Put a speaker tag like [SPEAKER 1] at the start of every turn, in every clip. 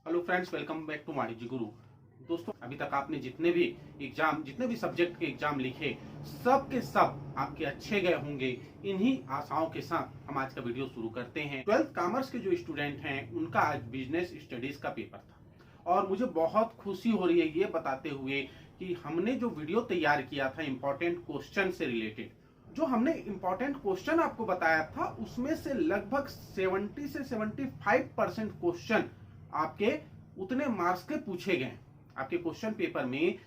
[SPEAKER 1] Hello friends, welcome back to Vanijya Guru. दोस्तों, अभी तक आपने जितने भी सब्जेक्ट के एग्जाम लिखे, सब के सब आपके अच्छे गए होंगे। इन्हीं आशाओं के साथ हम आज का वीडियो शुरू करते हैं। 12th कॉमर्स के जो स्टूडेंट हैं, उनका आज बिजनेस स्टडीज का पेपर था और मुझे बहुत खुशी हो रही है ये बताते हुए कि हमने जो वीडियो तैयार किया था इंपॉर्टेंट क्वेश्चन से रिलेटेड, जो हमने इंपॉर्टेंट क्वेश्चन आपको बताया था, उसमें से लगभग 70 से 75% क्वेश्चन आपके उतने मार्क्स के पूछे गए। आपके क्वेश्चन पेपर में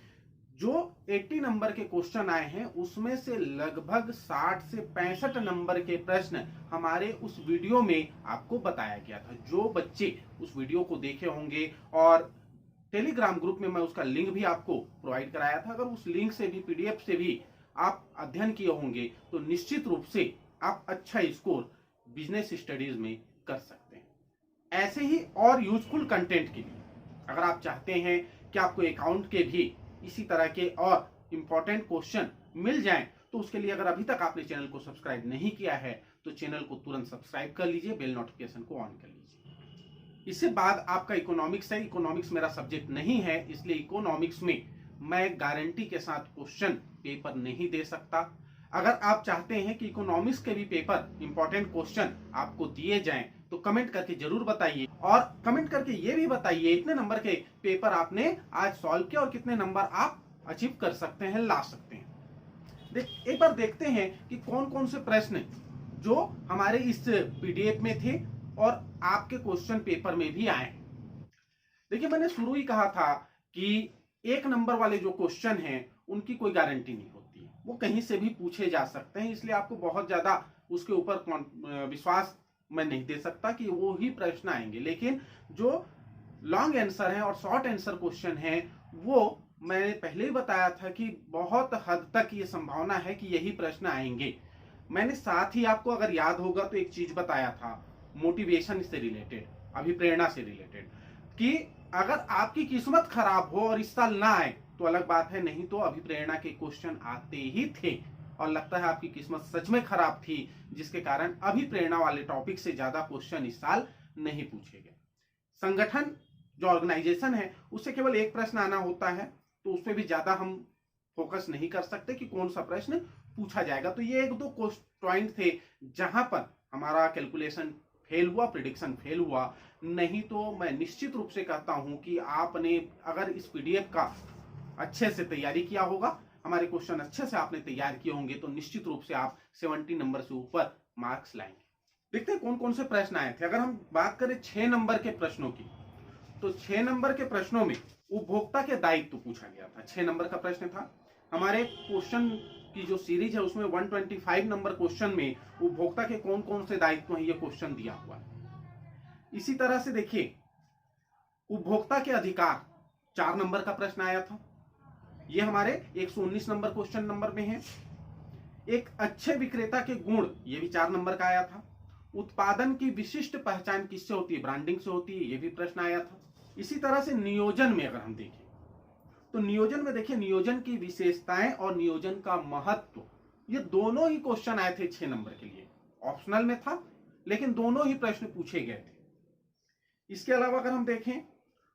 [SPEAKER 1] जो 80 नंबर के क्वेश्चन आए हैं, उसमें से लगभग 60 से 65 नंबर के प्रश्न हमारे उस वीडियो में आपको बताया गया था। जो बच्चे उस वीडियो को देखे होंगे, और टेलीग्राम ग्रुप में मैं उसका लिंक भी आपको प्रोवाइड कराया था, अगर उस लिंक से भी, पीडीएफ से भी आप अध्ययन किए होंगे तो निश्चित रूप से आप अच्छा स्कोर बिजनेस स्टडीज में कर सकते हैं। ऐसे ही और यूजफुल कंटेंट के लिए अगर आप चाहते हैं कि आपको अकाउंट के भी इसी तरह के और इंपॉर्टेंट क्वेश्चन मिल जाएं, तो उसके लिए अगर अभी तक आपने चैनल को सब्सक्राइब नहीं किया है तो चैनल को तुरंत सब्सक्राइब कर लीजिए, बेल नोटिफिकेशन को ऑन कर लीजिए। इसके बाद आपका इकोनॉमिक्स है। इकोनॉमिक्स मेरा सब्जेक्ट नहीं है, इसलिए इकोनॉमिक्स में मैं गारंटी के साथ क्वेश्चन पेपर नहीं दे सकता। अगर आप चाहते हैं कि इकोनॉमिक्स के भी पेपर इंपॉर्टेंट क्वेश्चन आपको दिए जाएं, तो कमेंट करके जरूर बताइए, और कमेंट करके ये भी बताइए कितने नंबर के पेपर आपने आज सॉल्व किया और कितने नंबर आप अचीव कर सकते हैं, ला सकते हैं। एक बार देखते हैं कि कौन कौन से प्रश्न जो हमारे इस पीडीएफ में थे और आपके क्वेश्चन पेपर में भी आए। देखिए, मैंने शुरू ही कहा था कि 1 नंबर वाले जो क्वेश्चन हैं उनकी कोई गारंटी नहीं होती है, वो कहीं से भी पूछे जा सकते हैं, इसलिए आपको बहुत ज्यादा उसके ऊपर विश्वास मैं नहीं दे सकता कि वो ही प्रश्न आएंगे। लेकिन जो लॉन्ग आंसर है और शॉर्ट आंसर क्वेश्चन है, वो मैंने पहले ही बताया था कि बहुत हद तक ये संभावना है कि यही प्रश्न आएंगे। मैंने साथ ही आपको अगर याद होगा तो एक चीज बताया था मोटिवेशन से रिलेटेड, अभिप्रेरणा से रिलेटेड, कि अगर आपकी किस्मत खराब हो और इस साल ना आए तो अलग बात है, नहीं तो अभिप्रेरणा के क्वेश्चन आते ही थे। और लगता है आपकी किस्मत सच में खराब थी, जिसके कारण अभिप्रेरणा वाले टॉपिक से ज्यादा क्वेश्चन इस साल नहीं पूछे गए। संगठन जो ऑर्गेनाइजेशन है, उससे केवल एक प्रश्न आना होता है, तो उस पर भी ज्यादा हम फोकस नहीं कर सकते कि कौन सा प्रश्न पूछा जाएगा। तो ये 1-2 पॉइंट थे जहां पर हमारा कैलकुलेशन फेल हुआ, प्रिडिक्शन फेल हुआ। नहीं तो मैं निश्चित रूप से कहता हूं कि आपने अगर इस पीडीएफ का अच्छे से तैयारी किया होगा, हमारे क्वेश्चन अच्छे से आपने तैयार किए होंगे, तो निश्चित रूप से आप 70 नंबर से ऊपर मार्क्स लाएंगे। देखते हैं कौन कौन से प्रश्न आए थे। अगर हम बात करें 6 नंबर के प्रश्नों की, तो 6 नंबर के प्रश्नों में उपभोक्ता के दायित्व पूछा गया था। 6 नंबर का प्रश्न था। हमारे क्वेश्चन की जो सीरीज है उसमें 125 नंबर क्वेश्चन में उपभोक्ता के कौन कौन से दायित्व हैं, ये क्वेश्चन दिया हुआ है। इसी तरह से देखिए, उपभोक्ता के अधिकार 4 नंबर का प्रश्न आया था। ये हमारे 119 नंबर क्वेश्चन नंबर में है। एक अच्छे विक्रेता के गुण, ये भी 4 नंबर का आया था। उत्पादन की विशिष्ट पहचान किससे होती है, ब्रांडिंग से होती है, ये भी प्रश्न आया था। इसी तरह से नियोजन में अगर हम देखें, तो नियोजन में देखिए, नियोजन की विशेषताएं और नियोजन का महत्व, ये दोनों ही क्वेश्चन आए थे 6 नंबर के लिए। ऑप्शनल में था, लेकिन दोनों ही प्रश्न पूछे गए थे। इसके अलावा अगर हम देखें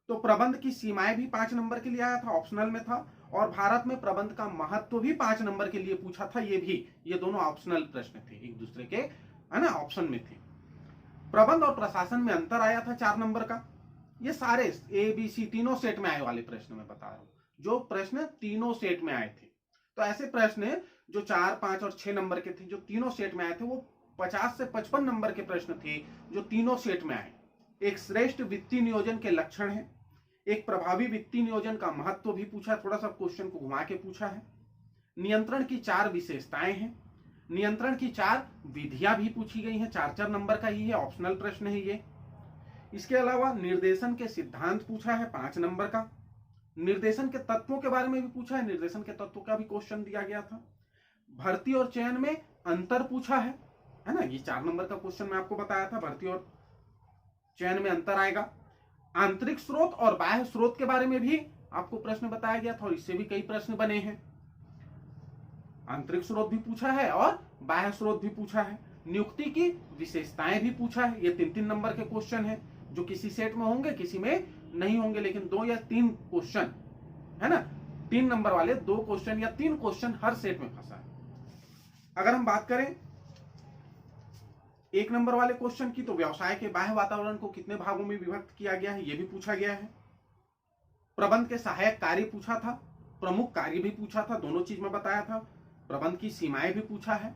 [SPEAKER 1] तो प्रबंध की सीमाएं भी 5 नंबर के लिए आया था, ऑप्शनल में था। और भारत में प्रबंध का महत्व भी 5 नंबर के लिए पूछा था, ये दोनों ऑप्शनल प्रश्न थे, एक दूसरे के, है ना, ऑप्शन में थे। प्रबंध और प्रशासन में अंतर आया था 4 नंबर का। ये सारे ABC तीनों सेट में आए वाले प्रश्न मैं बता रहा हूं, जो प्रश्न तीनों सेट में आए थे। तो ऐसे प्रश्न जो 4, 5 और 6 नंबर के थे, जो तीनों सेट में आए थे, वो 50 से 55 नंबर के प्रश्न थे जो तीनों सेट में आए। एक श्रेष्ठ वित्तीय नियोजन के लक्षण है, एक प्रभावी वित्तीय नियोजन का महत्व भी पूछा, थोड़ा सा क्वेश्चन को घुमा के पूछा है। नियंत्रण की 4 विशेषताएं हैं। नियंत्रण की 4 विधियां भी पूछी गई हैं, 4-4 नंबर का ही है, ऑप्शनल प्रश्न है ये। इसके अलावा निर्देशन के सिद्धांत पूछा है 5 नंबर का। निर्देशन के तत्वों के बारे में भी पूछा है, निर्देशन के तत्वों का भी क्वेश्चन दिया गया था। भर्ती और चयन में अंतर पूछा है ना, ये 4 नंबर का क्वेश्चन मैं आपको बताया था, भर्ती और चयन में अंतर आएगा। आंतरिक स्रोत और बाह्य स्रोत के बारे में भी आपको प्रश्न बताया गया था, और इससे भी कई प्रश्न बने हैं। आंतरिक स्रोत भी पूछा है और बाह्य स्रोत भी पूछा है। नियुक्ति की विशेषताएं भी पूछा है, ये 3-3 नंबर के क्वेश्चन है। जो किसी सेट में होंगे, किसी में नहीं होंगे, लेकिन 2 या 3 क्वेश्चन है ना, 3 नंबर वाले 2 क्वेश्चन या 3 क्वेश्चन हर सेट में फंसा है। अगर हम बात करें 1 नंबर वाले क्वेश्चन की, तो व्यवसाय के बाह्य वातावरण को कितने भागों में विभक्त किया गया है, यह भी पूछा गया है। प्रबंध के सहायक कार्य पूछा था, प्रमुख कार्य भी पूछा था, दोनों चीज में बताया था। प्रबंध की सीमाएं भी पूछा है।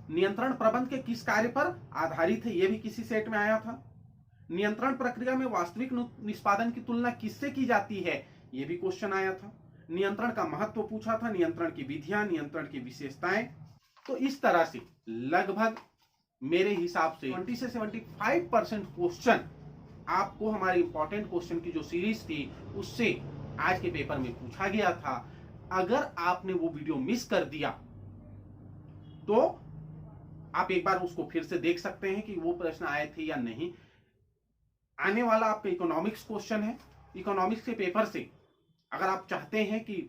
[SPEAKER 1] नियंत्रण प्रबंध के किस कार्य पर आधारित है, यह भी किसी सेट में आया था। नियंत्रण प्रक्रिया में वास्तविक निष्पादन की तुलना किससे की जाती है, यह भी क्वेश्चन आया था। नियंत्रण का महत्व पूछा था, नियंत्रण की विधियां, नियंत्रण की विशेषताएं। तो इस तरह से लगभग मेरे हिसाब से 20 से 75% क्वेश्चन आपको हमारे इंपॉर्टेंट क्वेश्चन की जो सीरीज थी उससे आज के पेपर में पूछा गया था। अगर आपने वो वीडियो मिस कर दिया तो आप एक बार उसको फिर से देख सकते हैं कि वो प्रश्न आए थे या नहीं। आने वाला आपका इकोनॉमिक्स क्वेश्चन है। इकोनॉमिक्स के पेपर से अगर आप चाहते हैं कि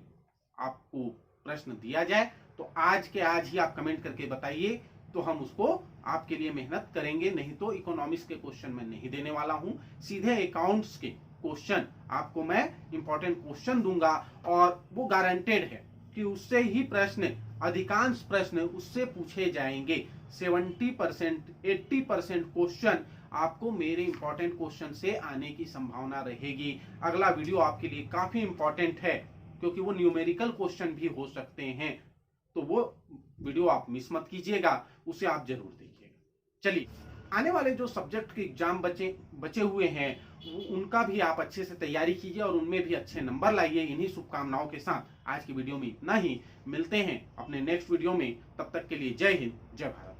[SPEAKER 1] आपको प्रश्न दिया जाए तो आज के आज ही आप कमेंट करके बताइए, तो हम उसको आपके लिए मेहनत करेंगे। नहीं तो इकोनॉमिक्स के क्वेश्चन मैं नहीं देने वाला हूं, सीधे अकाउंट्स के क्वेश्चन आपको मैं इंपॉर्टेंट क्वेश्चन दूंगा, और वो गारंटेड है कि उससे ही प्रश्न, अधिकांश प्रश्न उससे पूछे जाएंगे। 70% 80% क्वेश्चन आपको मेरे इंपॉर्टेंट क्वेश्चन से आने की संभावना रहेगी। अगला वीडियो आपके लिए काफी इंपॉर्टेंट है क्योंकि वो न्यूमेरिकल क्वेश्चन भी हो सकते हैं, तो वो वीडियो आप मिस मत कीजिएगा, उसे आप जरूर देखिएगा। चलिए, आने वाले जो सब्जेक्ट के एग्जाम बचे हुए हैं उनका भी आप अच्छे से तैयारी कीजिए और उनमें भी अच्छे नंबर लाइए। इन्हीं शुभकामनाओं के साथ आज की वीडियो में इतना ही। मिलते हैं अपने नेक्स्ट वीडियो में, तब तक के लिए जय हिंद, जय भारत।